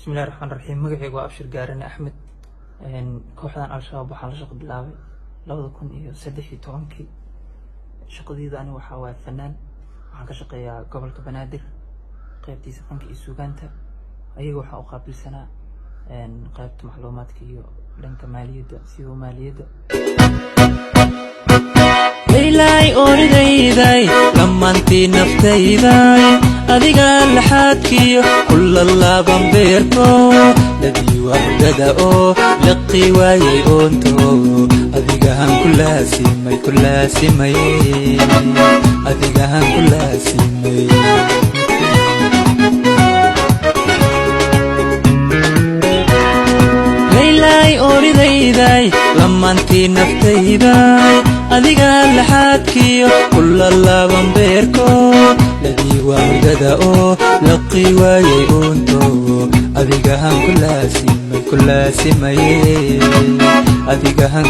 بسم الله الرحمن الرحيم. magacaygu waa Abshir Gaarane Axmed. kooxdan Al-Shabaab waxaan la shaqo bilaabay 2013. shaqadayda ani waxa waa fanaan, waxaan ka shaqeeyaa gobolka Banaadir qaybtiisa fanka iyo suugaanta. ayaga waxaan u qaabilsanaa qaybta macluumaadka iyo dhanka maaliyadda sida maaliyadda. إلهي أريداي لما أنتي نفتيداي أديك لحدكي كل الله بمبيركو لدي وحدة لقي واي أنتو أديك هم كلها سيمي كلها سيمي أديك هم كلها سيمي إلهي أريداي لما أنتي نفتيداي أديك لحدكي كل الله بمبيركو لدي وحدة لقي واي أنتو أديك هم كلها سيمي كلها سيمي أديك هم